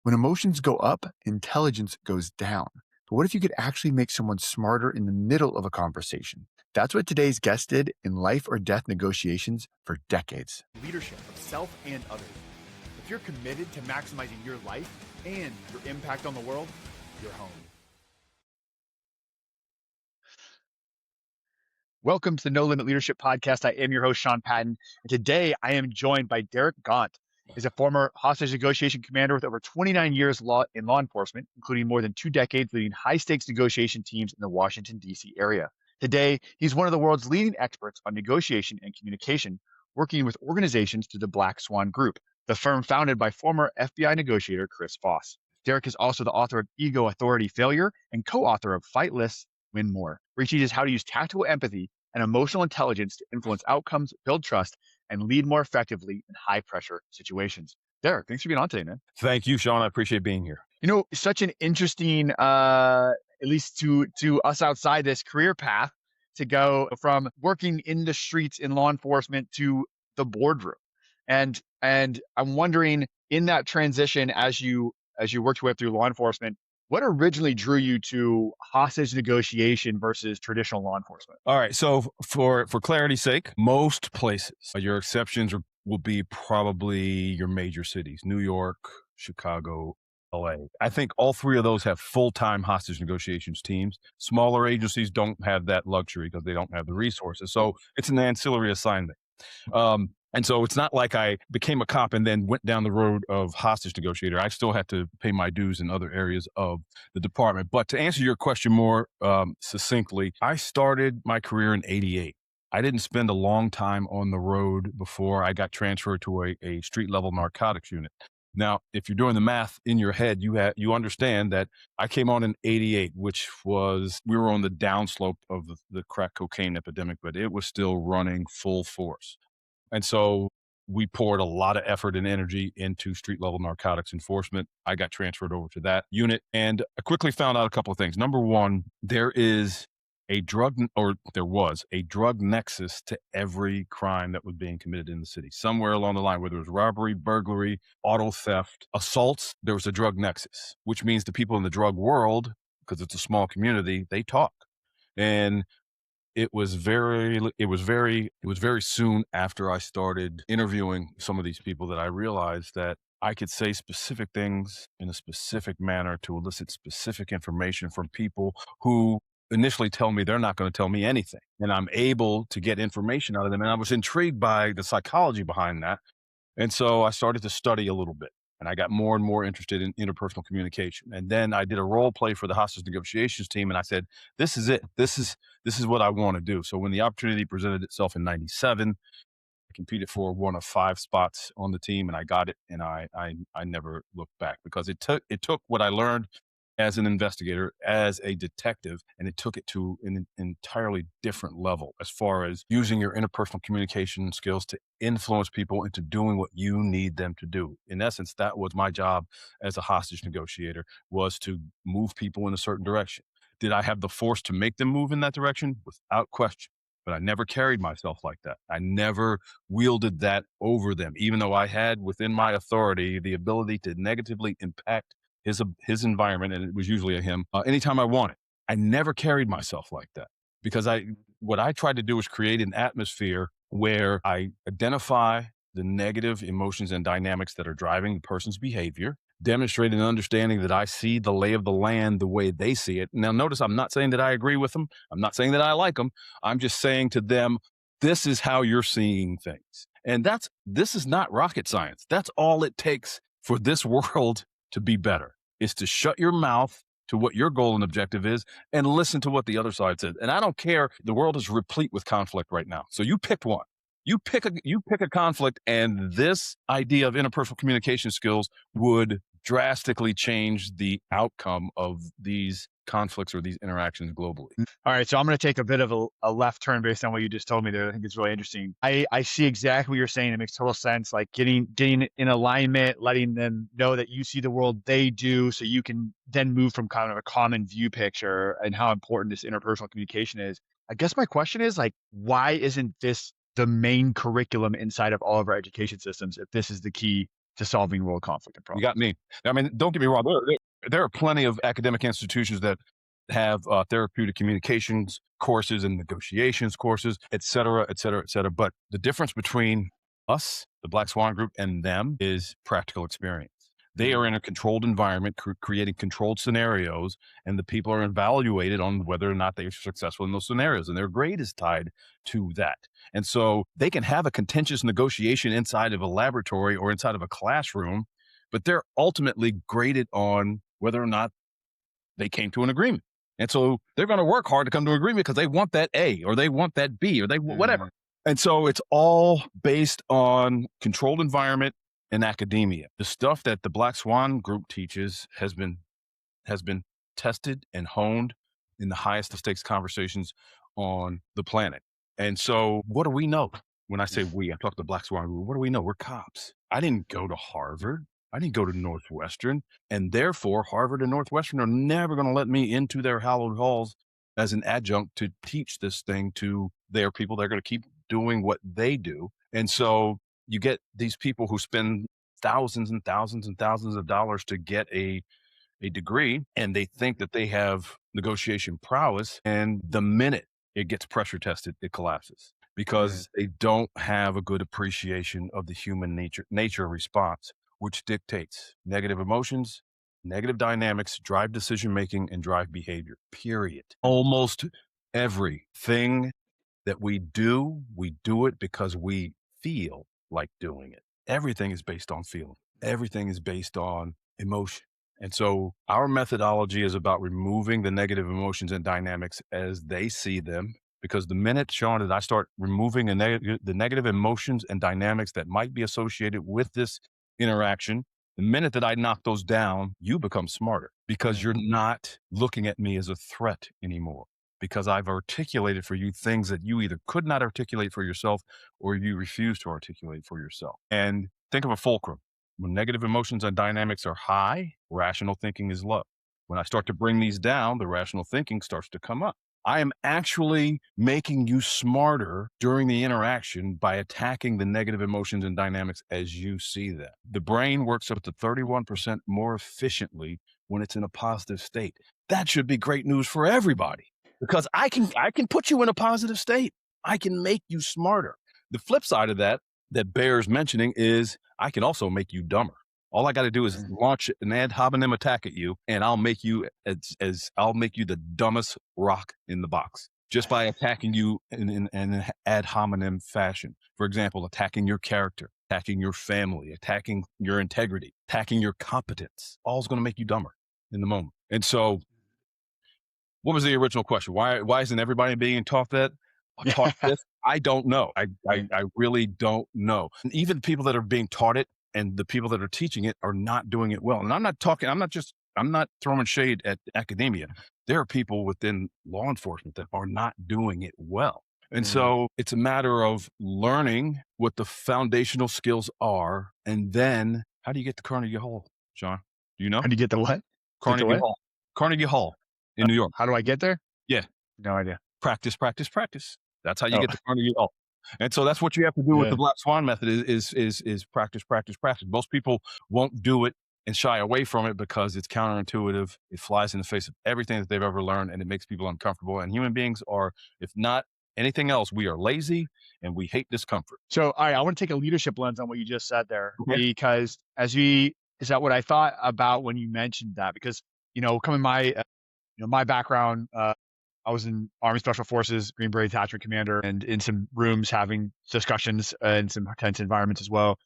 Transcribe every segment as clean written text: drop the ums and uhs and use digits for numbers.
When emotions go up, intelligence goes down. But what if you could actually make someone smarter in the middle of a conversation? That's what today's guest did in life or death negotiations for decades. Leadership of self and others. If you're committed to maximizing your life and your impact on the world, you're home. Welcome to the No Limit Leadership Podcast. I am your host, Sean Patton. And today I am joined by Derek Gaunt. He's a former hostage negotiation commander with over 29 years in law enforcement, including more than 2 decades leading high-stakes negotiation teams in the Washington, D.C. area. Today, he's one of the world's leading experts on negotiation and communication, working with organizations through the Black Swan Group, the firm founded by former FBI negotiator Chris Voss. Derek is also the author of Ego, Authority, Failure, and co-author of Fight Less, Win More, where he teaches how to use tactical empathy and emotional intelligence to influence outcomes, build trust, and lead more effectively in high-pressure situations. Derek, thanks for being on today, man. Thank you, Sean. I appreciate being here. You know, such an interesting, at least to us outside this career path, to go from working in the streets in law enforcement to the boardroom. And I'm wondering, in that transition, as you worked your way through law enforcement, what originally drew you to hostage negotiation versus traditional law enforcement? All right. So for clarity's sake, most places, your exceptions will be probably your major cities, New York, Chicago, LA. I think all three of those have full-time hostage negotiations teams. Smaller agencies don't have that luxury because they don't have the resources. So it's an ancillary assignment. And so it's not like I became a cop and then went down the road of hostage negotiator. I still had to pay my dues in other areas of the department. But to answer your question more succinctly, I started my career in '88. I didn't spend a long time on the road before I got transferred to a street level narcotics unit. Now, if you're doing the math in your head, you understand that I came on in '88, which was, we were on the downslope of the crack cocaine epidemic, but it was still running full force. And so we poured a lot of effort and energy into street level narcotics enforcement. I got transferred over to that unit and I quickly found out a couple of things. Number one, there was a drug nexus to every crime that was being committed in the city. Somewhere along the line, whether it was robbery, burglary, auto theft, assaults, there was a drug nexus, which means the people in the drug world, because it's a small community, they talk. And it was very soon after I started interviewing some of these people that I realized that I could say specific things in a specific manner to elicit specific information from people who initially tell me they're not going to tell me anything. And I'm able to get information out of them. And I was intrigued by the psychology behind that. And so I started to study a little bit. And I got more and more interested in interpersonal communication. And then I did a role play for the hostage negotiations team. And I said, this is it. This is what I want to do. So when the opportunity presented itself in '97, I competed for one of 5 spots on the team and I got it. And I never looked back because it took what I learned as an investigator, as a detective, and it took it to an entirely different level as far as using your interpersonal communication skills to influence people into doing what you need them to do. In essence, that was my job as a hostage negotiator, was to move people in a certain direction. Did I have the force to make them move in that direction? Without question. But I never carried myself like that. I never wielded that over them, even though I had within my authority the ability to negatively impact his environment, and it was usually a him, anytime I wanted. I never carried myself like that because what I tried to do was create an atmosphere where I identify the negative emotions and dynamics that are driving the person's behavior, demonstrate an understanding that I see the lay of the land the way they see it. Now, notice I'm not saying that I agree with them. I'm not saying that I like them. I'm just saying to them, this is how you're seeing things. And this is not rocket science. That's all it takes for this world to be better, is to shut your mouth to what your goal and objective is and listen to what the other side says. And I don't care. The world is replete with conflict right now. So you picked one. You pick a conflict, and this idea of interpersonal communication skills would drastically change the outcome of these conflicts or these interactions globally. All right. So I'm going to take a bit of a left turn based on what you just told me there. I think it's really interesting. I see exactly what you're saying. It makes total sense. Like getting in alignment, letting them know that you see the world they do, so you can then move from kind of a common view picture and how important this interpersonal communication is. I guess my question is, like, why isn't this the main curriculum inside of all of our education systems if this is the key to solving world conflict and You problems. got me. I mean, don't get me wrong. There are plenty of academic institutions that have therapeutic communications courses and negotiations courses, et cetera, et cetera, et cetera. But the difference between us, the Black Swan Group, and them is practical experience. They are in a controlled environment, creating controlled scenarios, and the people are evaluated on whether or not they are successful in those scenarios, and their grade is tied to that. And so they can have a contentious negotiation inside of a laboratory or inside of a classroom, but they're ultimately graded on whether or not they came to an agreement. And so they're going to work hard to come to an agreement because they want that A or they want that B or they whatever. And so it's all based on controlled environment and academia. The stuff that the Black Swan Group teaches has been tested and honed in the highest of stakes conversations on the planet. And so what do we know? When I say we, I'm talking to the Black Swan Group. What do we know? We're cops. I didn't go to Harvard. I didn't go to Northwestern. And therefore, Harvard and Northwestern are never going to let me into their hallowed halls as an adjunct to teach this thing to their people. They're going to keep doing what they do. And so you get these people who spend thousands and thousands and thousands of dollars to get a degree, and they think that they have negotiation prowess. And the minute it gets pressure tested, it collapses because they don't have a good appreciation of the human nature response, which dictates negative emotions, negative dynamics, drive decision-making, and drive behavior, period. Almost everything that we do it because we feel like doing it. Everything is based on feeling. Everything is based on emotion. And so our methodology is about removing the negative emotions and dynamics as they see them. Because the minute, Sean, that I start removing the negative emotions and dynamics that might be associated with this interaction, the minute that I knock those down, you become smarter because you're not looking at me as a threat anymore. Because I've articulated for you things that you either could not articulate for yourself or you refuse to articulate for yourself. And think of a fulcrum. When negative emotions and dynamics are high, rational thinking is low. When I start to bring these down, the rational thinking starts to come up. I am actually making you smarter during the interaction by attacking the negative emotions and dynamics as you see them. The brain works up to 31% more efficiently when it's in a positive state. That should be great news for everybody because I can put you in a positive state. I can make you smarter. The flip side of that bears mentioning is I can also make you dumber. All I got to do is launch an ad hominem attack at you, and I'll make you I'll make you the dumbest rock in the box just by attacking you in an ad hominem fashion. For example, attacking your character, attacking your family, attacking your integrity, attacking your competence. All is going to make you dumber in the moment. And so, what was the original question? Why isn't everybody being taught that? Taught this? I don't know. I really don't know. And even people that are being taught it and the people that are teaching it are not doing it well. And I'm not throwing shade at academia. There are people within law enforcement that are not doing it well. And so it's a matter of learning what the foundational skills are. And then how do you get to Carnegie Hall, Sean? Do you know? How do you get the what? Carnegie Hall. Carnegie Hall in New York. How do I get there? Yeah. No idea. Practice, practice, practice. That's how you get to Carnegie Hall. And so that's what you have to do with the Black Swan method is practice, practice, practice. Most people won't do it and shy away from it because it's counterintuitive. It flies in the face of everything that they've ever learned, and it makes people uncomfortable. And human beings are, if not anything else, we are lazy and we hate discomfort. So, all right, I want to take a leadership lens on what you just said there, because is that what I thought about when you mentioned that? Because, coming my background, I was in Army Special Forces, Green Beret Detachment Commander, and in some rooms having discussions in some tense environments as well.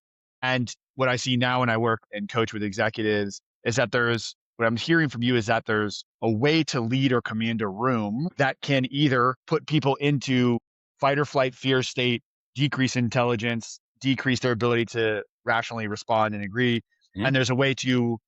And what I see now when I work and coach with executives is that what I'm hearing from you is that there's a way to lead or command a room that can either put people into fight or flight fear state, decrease intelligence, decrease their ability to rationally respond and agree. And there's a way to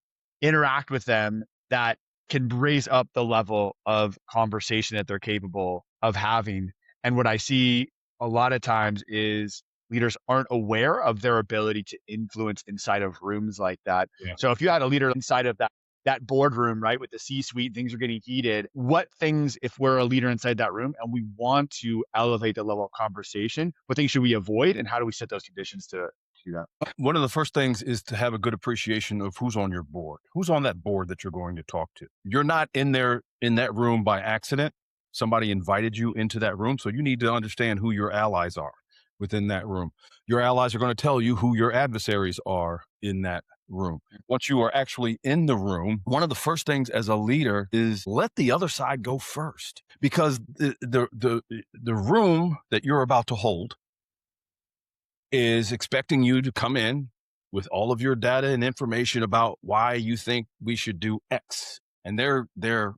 interact with them that can raise up the level of conversation that they're capable of having. And what I see a lot of times is leaders aren't aware of their ability to influence inside of rooms like that. Yeah. So if you had a leader inside of that boardroom, right, with the C-suite, things are getting heated, what things, if we're a leader inside that room and we want to elevate the level of conversation, what things should we avoid and how do we set those conditions to do that? One of the first things is to have a good appreciation of who's on your board, who's on that board that you're going to talk to. You're not in that room by accident. Somebody invited you into that room. So you need to understand who your allies are within that room. Your allies are going to tell you who your adversaries are in that room. Once you are actually in the room, one of the first things as a leader is let the other side go first, because the room that you're about to hold is expecting you to come in with all of your data and information about why you think we should do X. And they're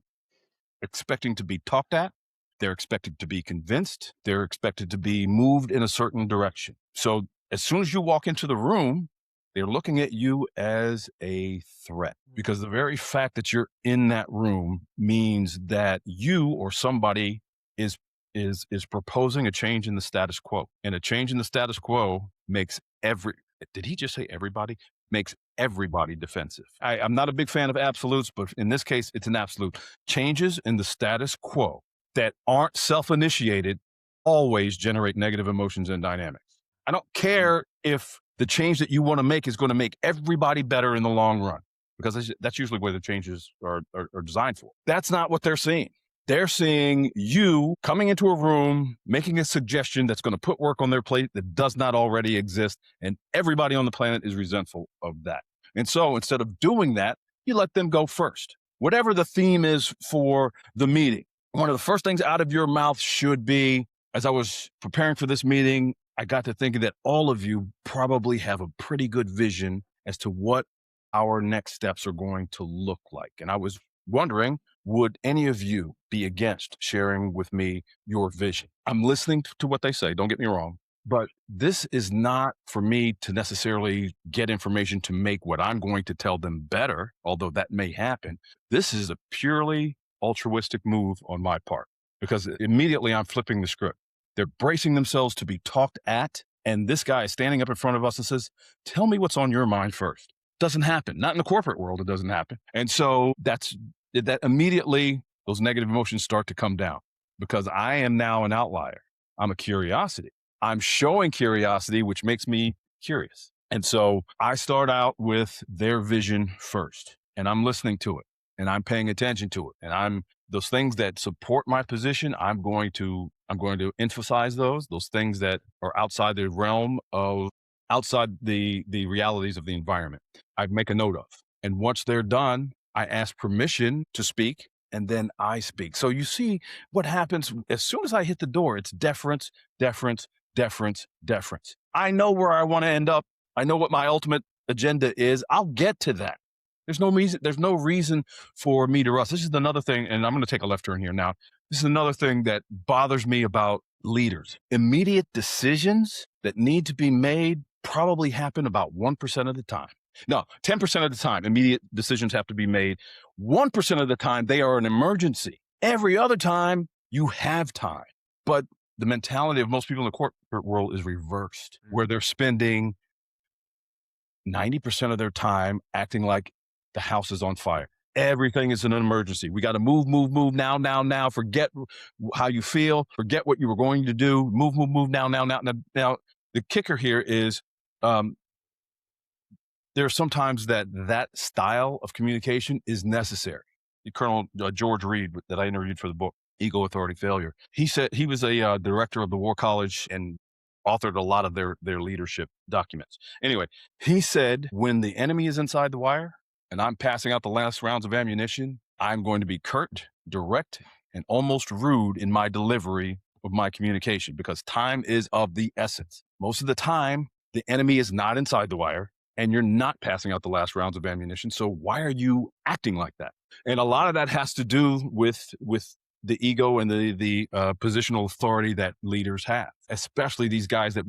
expecting to be talked at. They're expected to be convinced. They're expected to be moved in a certain direction. So as soon as you walk into the room, they're looking at you as a threat, because the very fact that you're in that room means that you or somebody is proposing a change in the status quo. And a change in the status quo makes did he just say everybody? Makes everybody defensive. I'm not a big fan of absolutes, but in this case, it's an absolute. Changes in the status quo that aren't self-initiated always generate negative emotions and dynamics. I don't care if the change that you want to make is going to make everybody better in the long run, because that's usually where the changes are designed for. That's not what they're seeing. They're seeing you coming into a room, making a suggestion that's going to put work on their plate that does not already exist. And everybody on the planet is resentful of that. And so instead of doing that, you let them go first. Whatever the theme is for the meeting, one of the first things out of your mouth should be, as I was preparing for this meeting, I got to thinking that all of you probably have a pretty good vision as to what our next steps are going to look like. And I was wondering, would any of you be against sharing with me your vision? I'm listening to what they say, don't get me wrong, but this is not for me to necessarily get information to make what I'm going to tell them better, although that may happen. This is a purely altruistic move on my part, because immediately I'm flipping the script. They're bracing themselves to be talked at, and this guy is standing up in front of us and says, tell me what's on your mind first. Doesn't happen. Not in the corporate world, it doesn't happen. And so that immediately those negative emotions start to come down, because I am now an outlier. I'm a curiosity. I'm showing curiosity, which makes me curious. And so I start out with their vision first, and I'm listening to it, and I'm paying attention to it. And those things that support my position, I'm going to emphasize those things that are outside the realm of, outside the realities of the environment, I make a note of. And once they're done, I ask permission to speak, and then I speak. So you see what happens as soon as I hit the door. It's deference, deference, deference, deference. I know where I want to end up. I know what my ultimate agenda is. I'll get to that. There's no reason for me to rush. This is another thing, and I'm going to take a left turn here now. This is another thing that bothers me about leaders. Immediate decisions that need to be made probably happen about 1% of the time. No, 10% of the time, immediate decisions have to be made. 1% of the time, they are an emergency. Every other time, you have time. But the mentality of most people in the corporate world is reversed, where they're spending 90% of their time acting like the house is on fire. Everything is an emergency. We got to move now. Forget how you feel. Forget what you were going to do. Move now. Now, the kicker here is there are sometimes that style of communication is necessary. Colonel George Reed, that I interviewed for the book, Ego, Authority, Failure, he said he was a director of the War College and authored a lot of their leadership documents. Anyway, he said, when the enemy is inside the wire and I'm passing out the last rounds of ammunition, I'm going to be curt, direct, and almost rude in my delivery of my communication, because time is of the essence. Most of the time, the enemy is not inside the wire and you're not passing out the last rounds of ammunition. So why are you acting like that? And a lot of that has to do with the ego and the positional authority that leaders have, especially these guys that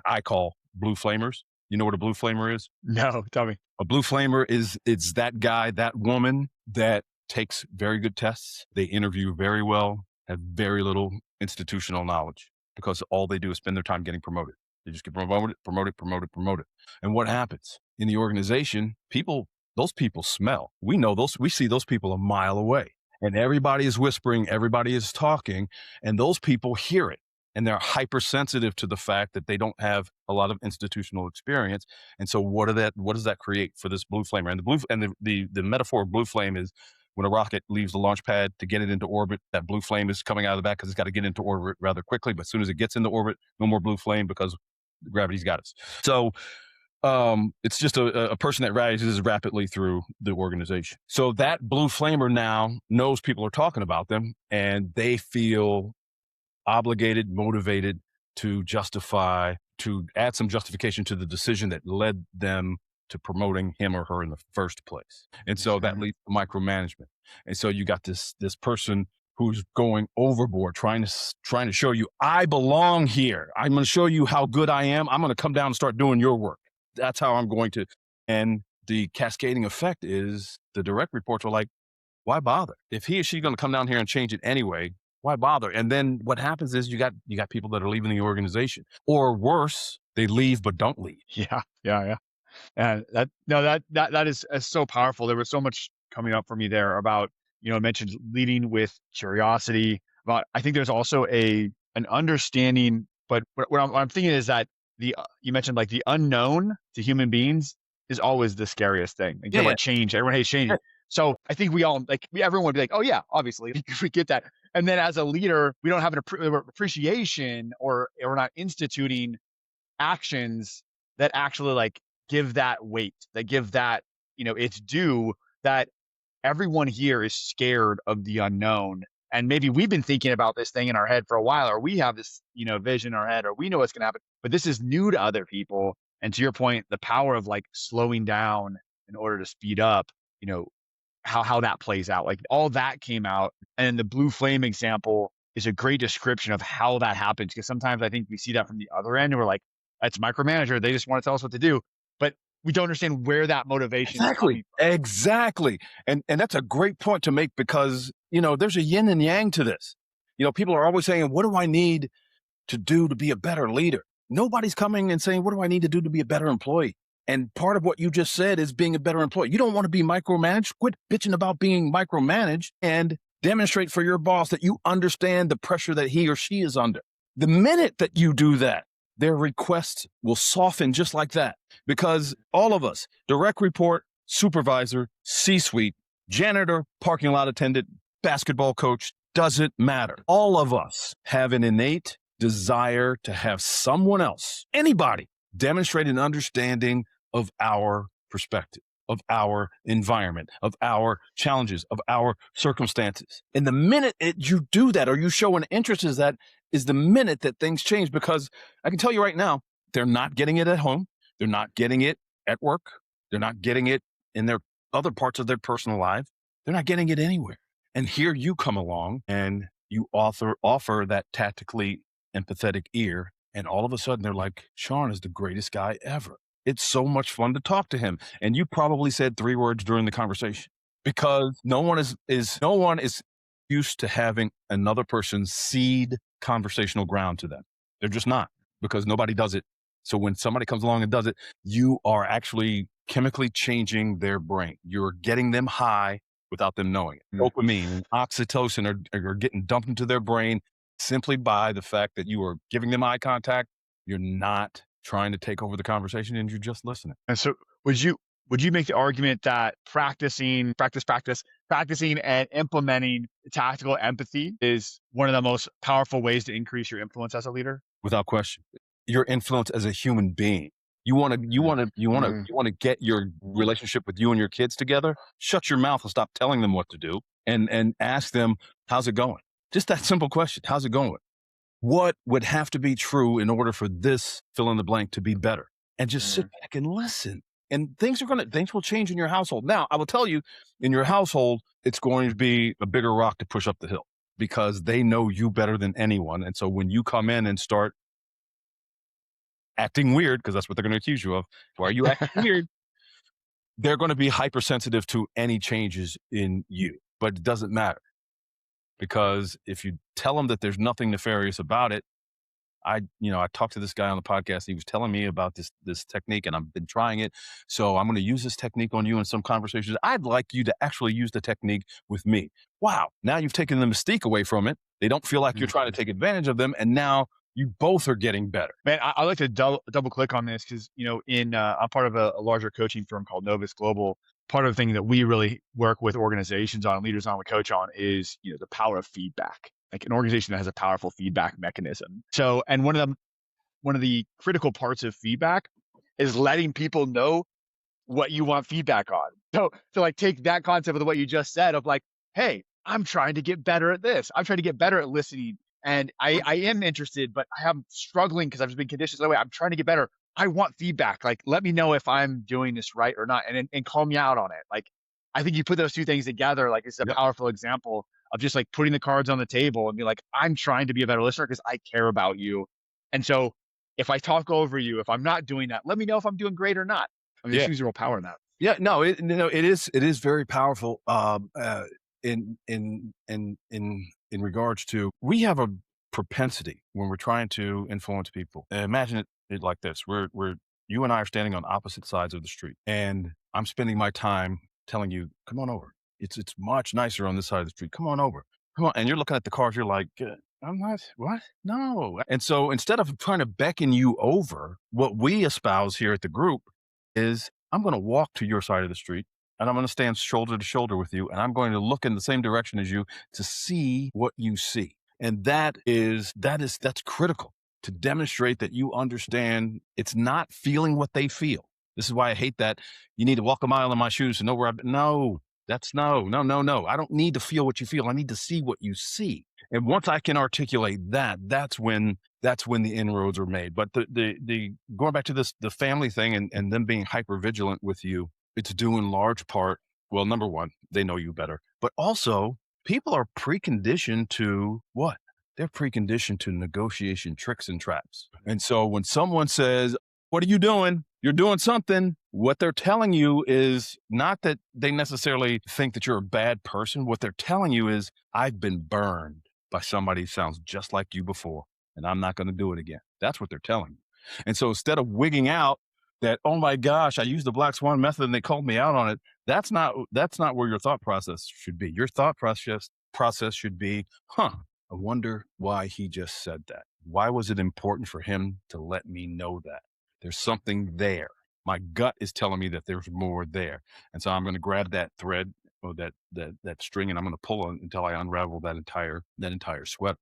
I call blue flamers. You know what a blue flamer is? No, tell me. A blue flamer it's that guy, that woman that takes very good tests. They interview very well, have very little institutional knowledge, because all they do is spend their time getting promoted. They just get promoted. And what happens in the organization? Those people smell. We see those people a mile away, and everybody is whispering, everybody is talking, and those people hear it. and they're hypersensitive to the fact that they don't have a lot of institutional experience. And so what does that create for this blue flame? And the metaphor of blue flame is when a rocket leaves the launch pad to get it into orbit, that blue flame is coming out of the back because it's got to get into orbit rather quickly. But as soon as it gets into orbit, no more blue flame because gravity's got us. So it's just a person that rises rapidly through the organization. So that blue flamer now knows people are talking about them, and they feel obligated, motivated to add some justification to the decision that led them to promoting him or her in the first place. And so that leads to micromanagement. And so you got this person who's going overboard, trying to show you, I belong here. I'm going to show you how good I am. I'm going to come down and start doing your work. That's how I'm going to. And the cascading effect is the direct reports are like, why bother? If he or she's going to come down here and change it anyway, why bother? And then what happens is you got people that are leaving the organization, or worse, they leave but don't leave. Yeah. And that is so powerful. There was so much coming up for me there about, I mentioned leading with curiosity. About, I think there's also an understanding, but what I'm thinking is that you mentioned like the unknown to human beings is always the scariest thing. Like, about change. Everyone hates change. So I think everyone would be like, oh yeah, obviously we get that. And then as a leader, we don't have an appreciation, or we're not instituting actions that actually like give that weight, that give that, its due, that everyone here is scared of the unknown. And maybe we've been thinking about this thing in our head for a while, or we have this, vision in our head, or we know what's going to happen, but this is new to other people. And to your point, the power of like slowing down in order to speed up, how that plays out, like all that came out. And the blue flame example is a great description of how that happens. Because sometimes I think we see that from the other end and we're like, that's micromanager. They just want to tell us what to do. But we don't understand where that motivation is coming from. Exactly. And that's a great point to make, because, there's a yin and yang to this. People are always saying, what do I need to do to be a better leader? Nobody's coming and saying, what do I need to do to be a better employee? And part of what you just said is being a better employee. You don't want to be micromanaged. Quit bitching about being micromanaged and demonstrate for your boss that you understand the pressure that he or she is under. The minute that you do that, their requests will soften just like that, because all of us, direct report, supervisor, C-suite, janitor, parking lot attendant, basketball coach, doesn't matter. All of us have an innate desire to have someone else, anybody, demonstrate an understanding of our perspective, of our environment, of our challenges, of our circumstances. And the minute you do that, or you show an interest in that, is the minute that things change. Because I can tell you right now, they're not getting it at home. They're not getting it at work. They're not getting it in their other parts of their personal life. They're not getting it anywhere. And here you come along and you offer that tactically empathetic ear. And all of a sudden they're like, Sean is the greatest guy ever. It's so much fun to talk to him. And you probably said 3 words during the conversation, because no one is used to having another person cede conversational ground to them. They're just not, because nobody does it. So when somebody comes along and does it, you are actually chemically changing their brain. You're getting them high without them knowing it. Dopamine and oxytocin are getting dumped into their brain simply by the fact that you are giving them eye contact. You're not trying to take over the conversation, and you're just listening. And so would you make the argument that practicing and implementing tactical empathy is one of the most powerful ways to increase your influence as a leader? Without question. Your influence as a human being. You want to get your relationship with you and your kids together? Shut your mouth and stop telling them what to do, and ask them, how's it going? Just that simple question. How's it going? What would have to be true in order for this fill in the blank to be better? And just sit back and listen. And things will change in your household. Now, I will tell you, in your household, it's going to be a bigger rock to push up the hill, because they know you better than anyone. And so when you come in and start acting weird, because that's what they're going to accuse you of, why are you acting weird? They're going to be hypersensitive to any changes in you. But it doesn't matter, because if you tell them that there's nothing nefarious about it, I talked to this guy on the podcast. He was telling me about this technique, and I've been trying it. So I'm going to use this technique on you in some conversations. I'd like you to actually use the technique with me. Wow. Now you've taken the mystique away from it. They don't feel like you're trying to take advantage of them. And now you both are getting better. Man, I like to double click on this because, I'm part of a larger coaching firm called Novus Global. Part of the thing that we really work with organizations on, leaders on, we coach on is, the power of feedback. Like an organization that has a powerful feedback mechanism. So, and one of the critical parts of feedback is letting people know what you want feedback on. So like take that concept of what you just said of like, hey, I'm trying to get better at this. I'm trying to get better at listening. And I am interested, but I am struggling because I've just been conditioned that way. I'm trying to get better. I want feedback. Like, let me know if I'm doing this right or not, and call me out on it. Like, I think you put those two things together. Like, it's a Yep. powerful example of just like putting the cards on the table and be like, I'm trying to be a better listener because I care about you. And so if I talk over you, if I'm not doing that, let me know if I'm doing great or not. I mean, Yeah. there's real power in that. Yeah, no, it is very powerful. In regards to, we have a propensity when we're trying to influence people. Imagine it like this: we're you and I are standing on opposite sides of the street, and I'm spending my time telling you, "Come on over. It's much nicer on this side of the street. Come on over. Come on." And you're looking at the cars. You're like, "I'm not. What? No." And so instead of trying to beckon you over, what we espouse here at the group is, I'm going to walk to your side of the street and I'm going to stand shoulder to shoulder with you. And I'm going to look in the same direction as you to see what you see. And that's critical to demonstrate that you understand. It's not feeling what they feel. This is why I hate that. You need to walk a mile in my shoes to know where I've been. No, that's no. I don't need to feel what you feel. I need to see what you see. And once I can articulate that, that's when the inroads are made. But the going back to the family thing and them being hyper vigilant with you, it's due in large part, well, number one, they know you better, but also people are preconditioned to what? They're preconditioned to negotiation tricks and traps. And so when someone says, "What are you doing? You're doing something," what they're telling you is not that they necessarily think that you're a bad person. What they're telling you is, I've been burned by somebody who sounds just like you before, and I'm not going to do it again. That's what they're telling you. And so instead of wigging out that, "Oh my gosh, I used the Black Swan method and they called me out on it," that's not where your thought process should be. Your thought process should be, I wonder why he just said that. Why was it important for him to let me know that? There's something there. My gut is telling me that there's more there. And so I'm going to grab that thread or that string, and I'm going to pull on until I unravel that entire sweat.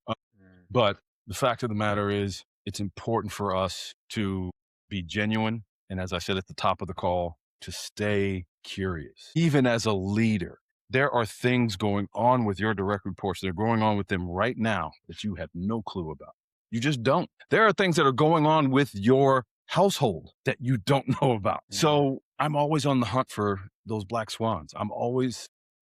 But the fact of the matter is, it's important for us to be genuine. And as I said at the top of the call, to stay curious. Even as a leader, there are things going on with your direct reports. They're going on with them right now that you have no clue about. You just don't. There are things that are going on with your household that you don't know about. So I'm always on the hunt for those black swans. I'm always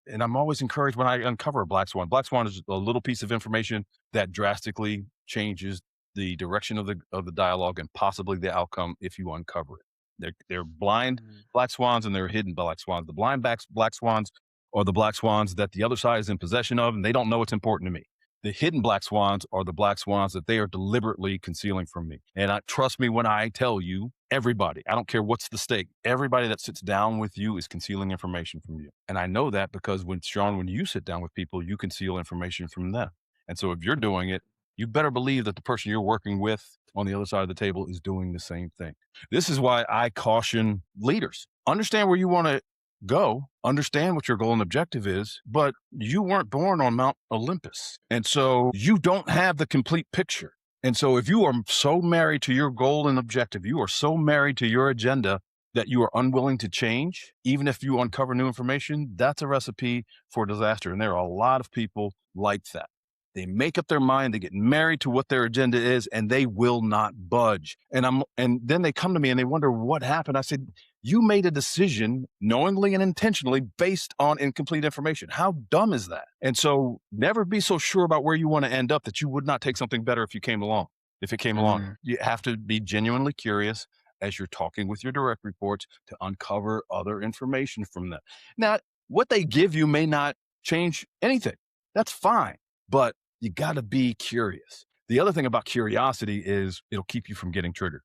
encouraged when I uncover a black swan. Black swan is a little piece of information that drastically changes the direction of the dialogue and possibly the outcome if you uncover it. They're blind black swans and they're hidden black swans. The blind black swans are the black swans that the other side is in possession of, and they don't know it's important to me. The hidden black swans are the black swans that they are deliberately concealing from me. And trust me when I tell you, everybody, I don't care what's the stake, everybody that sits down with you is concealing information from you. And I know that because when you sit down with people, you conceal information from them. And so if you're doing it, you better believe that the person you're working with on the other side of the table is doing the same thing. This is why I caution leaders. Understand where you want to go, understand what your goal and objective is, but you weren't born on Mount Olympus. And so you don't have the complete picture. And so if you are so married to your goal and objective, you are so married to your agenda that you are unwilling to change, even if you uncover new information, that's a recipe for disaster. And there are a lot of people like that. They make up their mind, they get married to what their agenda is, and they will not budge. And then they come to me and they wonder what happened. I said, you made a decision knowingly and intentionally based on incomplete information. How dumb is that? And so never be so sure about where you want to end up that you would not take something better if it came along. You have to be genuinely curious as you're talking with your direct reports to uncover other information from them. Now, what they give you may not change anything. That's fine, but you got to be curious. The other thing about curiosity is it'll keep you from getting triggered.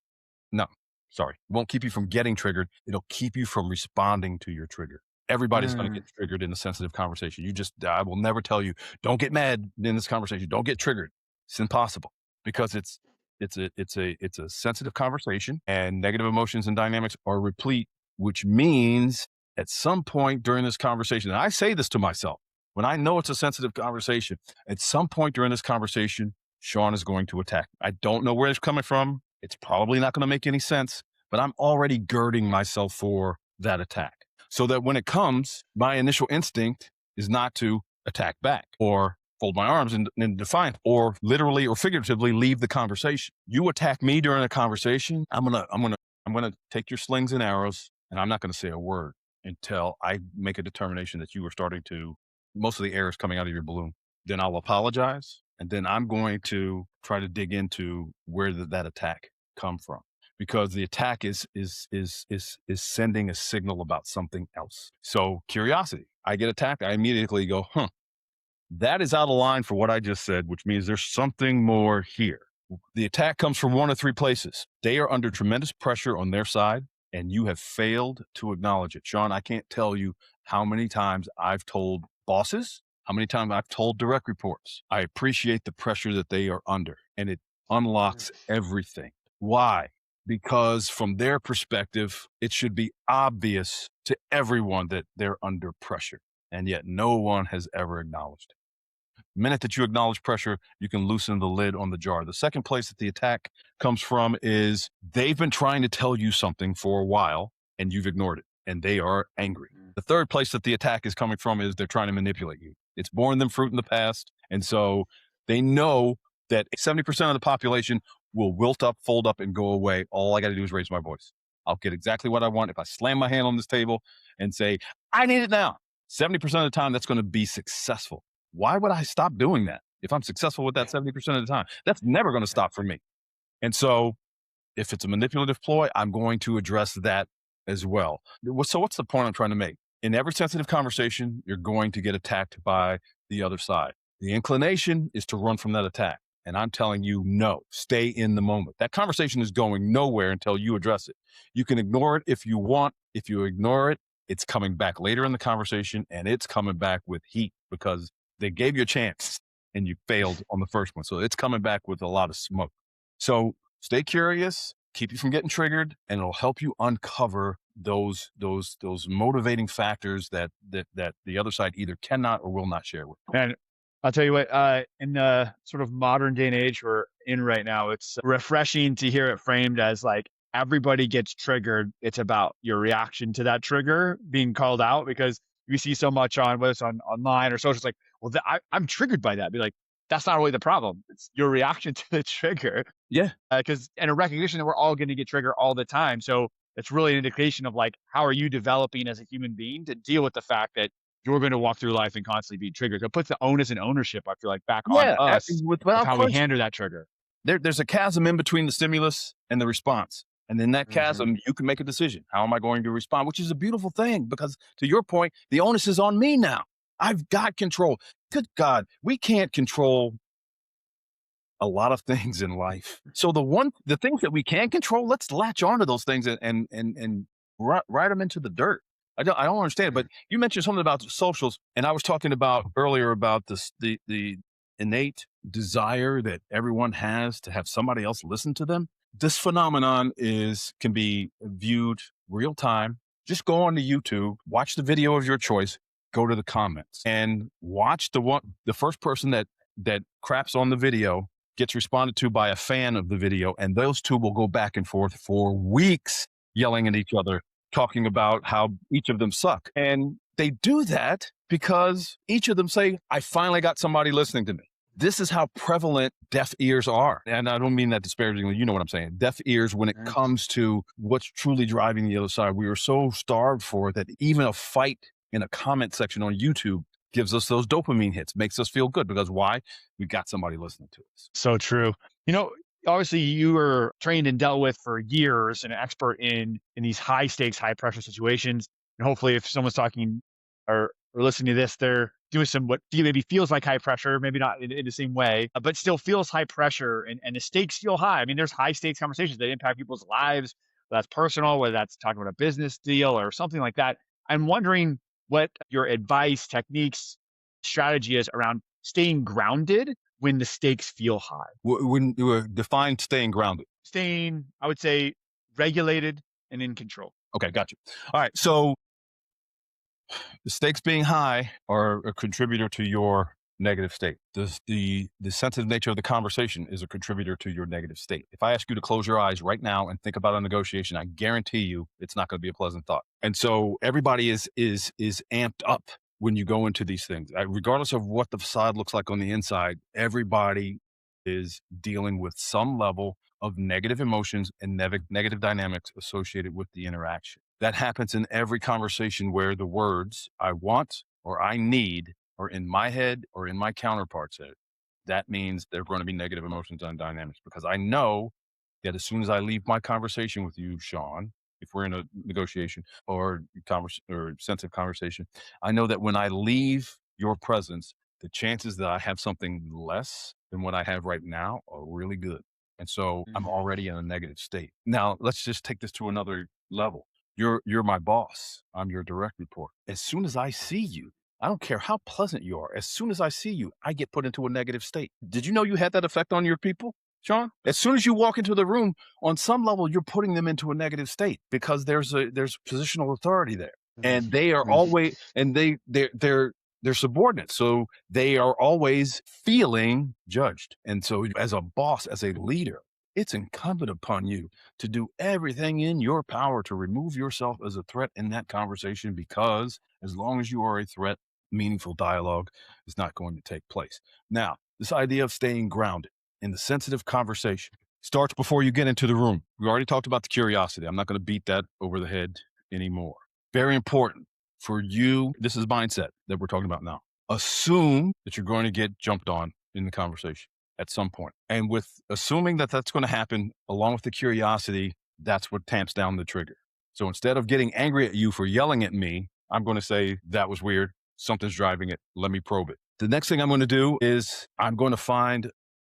No, sorry. It won't keep you from getting triggered. It'll keep you from responding to your trigger. Everybody's going to get triggered in a sensitive conversation. I will never tell you, don't get mad in this conversation. Don't get triggered. It's impossible because it's It's a sensitive conversation, and negative emotions and dynamics are replete, which means at some point during this conversation, and I say this to myself, when I know it's a sensitive conversation, at some point during this conversation, Sean is going to attack. I don't know where it's coming from. It's probably not going to make any sense, but I'm already girding myself for that attack. So that when it comes, my initial instinct is not to attack back or fold my arms in defiance or literally or figuratively leave the conversation. You attack me during a conversation, I'm gonna take your slings and arrows, and I'm not gonna say a word until I make a determination that you are starting to, most of the air is coming out of your balloon. Then I'll apologize, and then I'm going to try to dig into where did that attack come from, because the attack is sending a signal about something else. So curiosity. I get attacked, I immediately go, that is out of line for what I just said, which means there's something more here. The attack comes from one of three places. They are under tremendous pressure on their side, and you have failed to acknowledge it. Sean, I can't tell you how many times I've told bosses, how many times I've told direct reports. I appreciate the pressure that they are under, and it unlocks everything. Why? Because from their perspective, it should be obvious to everyone that they're under pressure, and yet no one has ever acknowledged it. The minute that you acknowledge pressure, you can loosen the lid on the jar. The second place that the attack comes from is they've been trying to tell you something for a while, and you've ignored it, and they are angry. The third place that the attack is coming from is they're trying to manipulate you. It's borne them fruit in the past, and so they know that 70% of the population will wilt up, fold up, and go away. All I got to do is raise my voice. I'll get exactly what I want. If I slam my hand on this table and say, I need it now, 70% of the time, that's going to be successful. Why would I stop doing that if I'm successful with that 70% of the time? That's never going to stop for me. And so if it's a manipulative ploy, I'm going to address that as well. So what's the point I'm trying to make? In every sensitive conversation, you're going to get attacked by the other side. The inclination is to run from that attack. And I'm telling you, no, stay in the moment. That conversation is going nowhere until you address it. You can ignore it if you want. If you ignore it, it's coming back later in the conversation, and it's coming back with heat because they gave you a chance and you failed on the first one. So it's coming back with a lot of smoke. So stay curious, keep you from getting triggered, and it'll help you uncover those motivating factors that the other side either cannot or will not share with. And I'll tell you what, in the sort of modern day and age we're in right now, it's refreshing to hear it framed as like everybody gets triggered. It's about your reaction to that trigger being called out, because you see so much on whether it's online or social. It's like, well, I'm triggered by that. Be like, that's not really the problem. It's your reaction to the trigger. Yeah. Because and a recognition that we're all going to get triggered all the time. So it's really an indication of like, how are you developing as a human being to deal with the fact that you're going to walk through life and constantly be triggered. So it puts the onus and ownership, I feel like, back on us of how we handle that trigger. There's a chasm in between the stimulus and the response. And in that chasm, you can make a decision. How am I going to respond? Which is a beautiful thing, because to your point, the onus is on me now. I've got control. Good God, we can't control a lot of things in life. So the things that we can control, let's latch onto those things and ride them into the dirt. I don't understand, but you mentioned something about socials, and I was talking about earlier about the innate desire that everyone has to have somebody else listen to them. This phenomenon can be viewed real time. Just go on to YouTube, watch the video of your choice, go to the comments, and watch the first person that craps on the video gets responded to by a fan of the video, and those two will go back and forth for weeks, yelling at each other, talking about how each of them suck. And they do that because each of them say, I finally got somebody listening to me. This is how prevalent deaf ears are. And I don't mean that disparagingly, you know what I'm saying. Deaf ears when it comes to what's truly driving the other side. We are so starved for it that even a fight in a comment section on YouTube gives us those dopamine hits, makes us feel good, because why? We got somebody listening to us. So true. Obviously you were trained and dealt with for years and an expert in these high stakes, high pressure situations. And hopefully if someone's talking or listening to this, they're doing what maybe feels like high pressure, maybe not in the same way, but still feels high pressure and the stakes feel high. I mean, there's high stakes conversations that impact people's lives, whether that's personal, whether that's talking about a business deal or something like that. I'm wondering what your advice, techniques, strategy is around staying grounded when the stakes feel high? When you define staying grounded. Staying, I would say, regulated and in control. Okay, got you. All right, so the stakes being high are a contributor to your negative state. The sensitive nature of the conversation is a contributor to your negative state. If I ask you to close your eyes right now and think about a negotiation, I guarantee you it's not going to be a pleasant thought. And so everybody is amped up when you go into these things. Regardless of what the facade looks like on the inside, everybody is dealing with some level of negative emotions and negative dynamics associated with the interaction. That happens in every conversation where the words I want or I need are in my head or in my counterpart's head. That means there are going to be negative emotions and dynamics, because I know that as soon as I leave my conversation with you, Sean, if we're in a negotiation or sensitive conversation, I know that when I leave your presence, the chances that I have something less than what I have right now are really good. And so I'm already in a negative state. Now, let's just take this to another level. You're my boss. I'm your direct report. As soon as I see you, I don't care how pleasant you are. As soon as I see you, I get put into a negative state. Did you know you had that effect on your people, Sean? As soon as you walk into the room, on some level, you're putting them into a negative state because there's positional authority there, and they are always, and they're subordinates. So they are always feeling judged. And so as a boss, as a leader, it's incumbent upon you to do everything in your power to remove yourself as a threat in that conversation, because as long as you are a threat, meaningful dialogue is not going to take place. Now, this idea of staying grounded in the sensitive conversation starts before you get into the room. We already talked about the curiosity. I'm not going to beat that over the head anymore. Very important for you. This is mindset that we're talking about now. Assume that you're going to get jumped on in the conversation at some point. And with assuming that that's going to happen, along with the curiosity, that's what tamps down the trigger. So instead of getting angry at you for yelling at me, I'm going to say, that was weird. Something's driving it. Let me probe it. The next thing I'm going to do is I'm going to find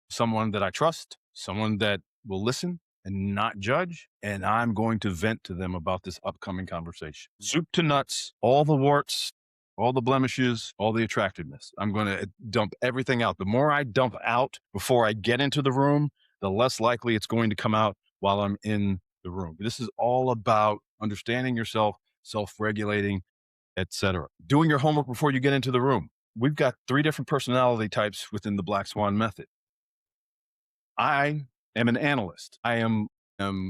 someone that I trust, someone that will listen and not judge, and I'm going to vent to them about this upcoming conversation. Soup to nuts, all the warts, all the blemishes, all the attractiveness. I'm going to dump everything out. The more I dump out before I get into the room, the less likely it's going to come out while I'm in the room. This is all about understanding yourself, self-regulating, etc. Doing your homework before you get into the room. We've got 3 different personality types within the Black Swan method. I am an analyst. I am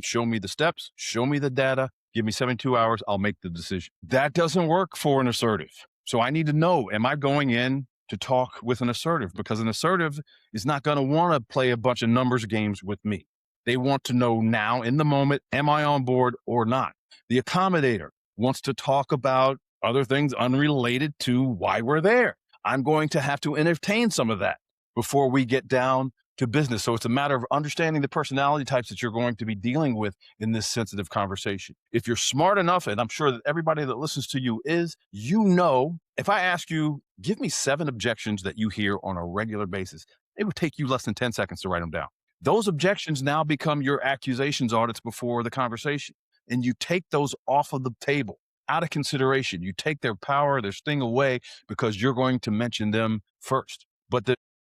show me the steps, show me the data, give me 72 hours, I'll make the decision. That doesn't work for an assertive. So I need to know, am I going in to talk with an assertive? Because an assertive is not going to want to play a bunch of numbers games with me. They want to know now, in the moment, am I on board or not? The accommodator wants to talk about other things unrelated to why we're there. I'm going to have to entertain some of that before we get down to business. So it's a matter of understanding the personality types that you're going to be dealing with in this sensitive conversation. If you're smart enough, and I'm sure that everybody that listens to you is, if I ask you, give me 7 objections that you hear on a regular basis, it would take you less than 10 seconds to write them down. Those objections now become your accusations audits before the conversation. And you take those off of the table, out of consideration. You take their power, their sting away, because you're going to mention them first. But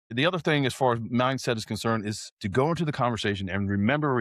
the other thing, as far as mindset is concerned, is to go into the conversation and remember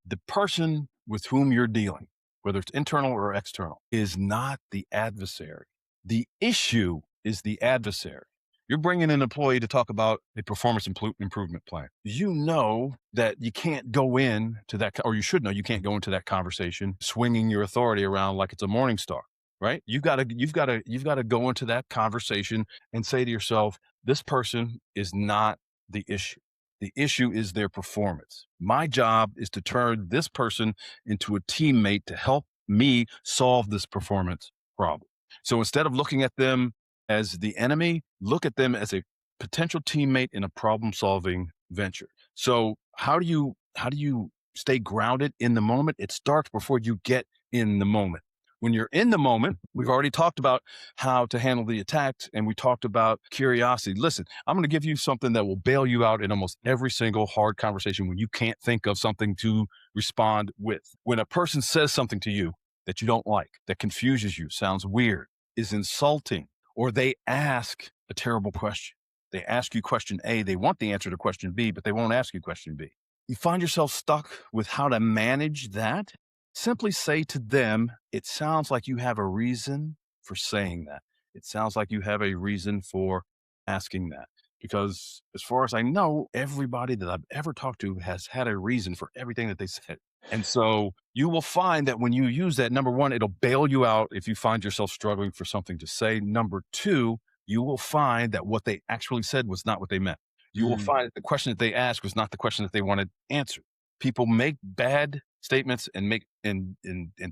the person with whom you're dealing, whether it's internal or external, is not the adversary. The issue is the adversary. You're bringing an employee to talk about a performance improvement plan. You know that you can't go in to that, or you should know you can't go into that conversation swinging your authority around like it's a morning star, right? You've got to go into that conversation and say to yourself, this person is not the issue. The issue is their performance. My job is to turn this person into a teammate to help me solve this performance problem. So instead of looking at them as the enemy, look at them as a potential teammate in a problem-solving venture. So how do you stay grounded in the moment? It starts before you get in the moment. When you're in the moment, we've already talked about how to handle the attacks, and we talked about curiosity. Listen, I'm going to give you something that will bail you out in almost every single hard conversation when you can't think of something to respond with. When a person says something to you that you don't like, that confuses you, sounds weird, is insulting, or they ask a terrible question, They ask you question A, they want the answer to question B, but they won't ask you question B. You find yourself stuck with how to manage that. Simply say to them, it sounds like you have a reason for saying that. It sounds like you have a reason for asking that. Because as far as I know, everybody that I've ever talked to has had a reason for everything that they said. And so you will find that when you use that, number one, it'll bail you out if you find yourself struggling for something to say. Number two, you will find that what they actually said was not what they meant. You will find that the question that they asked was not the question that they wanted answered. People make bad statements and make and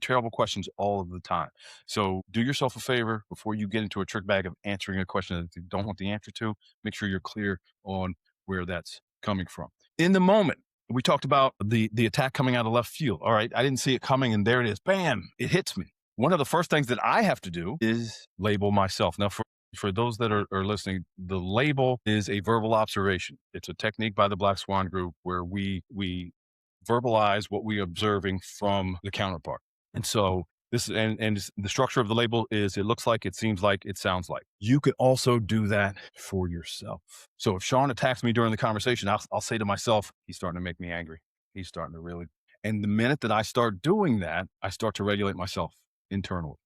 terrible questions all of the time. So do yourself a favor before you get into a trick bag of answering a question that you don't want the answer to. Make sure you're clear on where that's coming from. In the moment, we talked about the attack coming out of left field. All right, I didn't see it coming, and there it is. Bam! It hits me. One of the first things that I have to do is label myself. Now, for those that are listening, the label is a verbal observation. It's a technique by the Black Swan Group where we verbalize what we're observing from the counterpart. And so this and the structure of the label is it looks like, it seems like, it sounds like. You could also do that for yourself. So if Sean attacks me during the conversation, I'll say to myself, he's starting to make me angry. He's starting to really. And the minute that I start doing that, I start to regulate myself internally.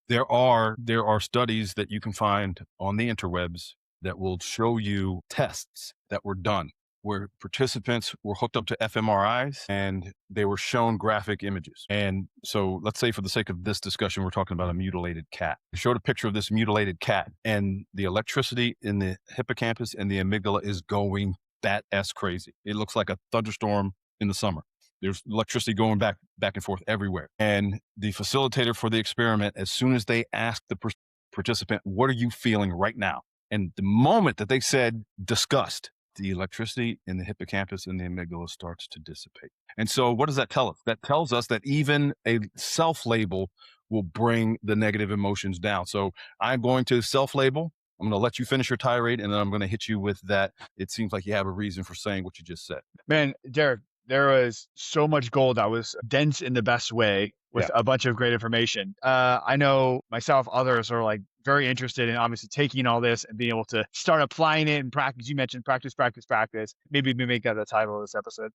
There are studies that you can find on the interwebs that will show you tests that were done where participants were hooked up to fMRIs and they were shown graphic images. And so let's say for the sake of this discussion, we're talking about a mutilated cat. I showed a picture of this mutilated cat and the electricity in the hippocampus and the amygdala is going bat-ass crazy. It looks like a thunderstorm in the summer. There's electricity going back and forth everywhere. And the facilitator for the experiment, as soon as they asked the participant, what are you feeling right now? And the moment that they said disgust, the electricity in the hippocampus and the amygdala starts to dissipate. And so what does that tell us? That tells us that even a self-label will bring the negative emotions down. So I'm going to self-label. I'm going to let you finish your tirade, and then I'm going to hit you with that. It seems like you have a reason for saying what you just said. Man, Derek, there was so much gold that was dense in the best way with a bunch of great information. I know myself, others are like very interested in obviously taking all this and being able to start applying it in practice. You mentioned practice, practice, practice. Maybe we make that the title of this episode.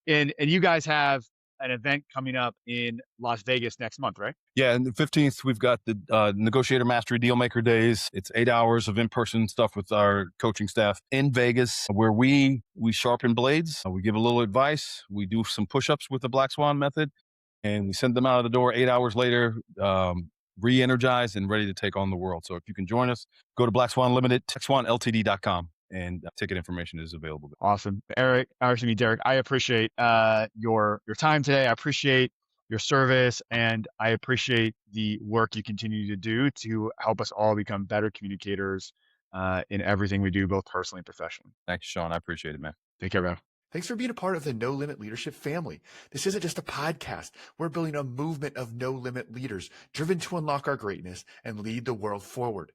And you guys have an event coming up in Las Vegas next month, right? Yeah, and the 15th, we've got the Negotiator Mastery Dealmaker Days. It's 8 hours of in-person stuff with our coaching staff in Vegas, where we sharpen blades. We give a little advice. We do some push-ups with the Black Swan method, and we send them out of the door 8 hours later, re-energized and ready to take on the world. So if you can join us, go to Black Swan Limited, blackswanltd.com. And ticket information is available. Awesome. Derek, I appreciate your time today. I appreciate your service, and I appreciate the work you continue to do to help us all become better communicators in everything we do, both personally and professionally. Thanks, Sean. I appreciate it, man. Take care, bro. Thanks for being a part of the No Limit Leadership family. This isn't just a podcast. We're building a movement of no limit leaders driven to unlock our greatness and lead the world forward.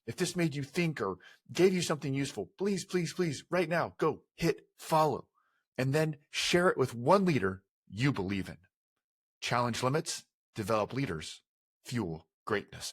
If this made you think or gave you something useful, please, please, please, right now, go hit follow and then share it with one leader you believe in. Challenge limits, develop leaders, fuel greatness.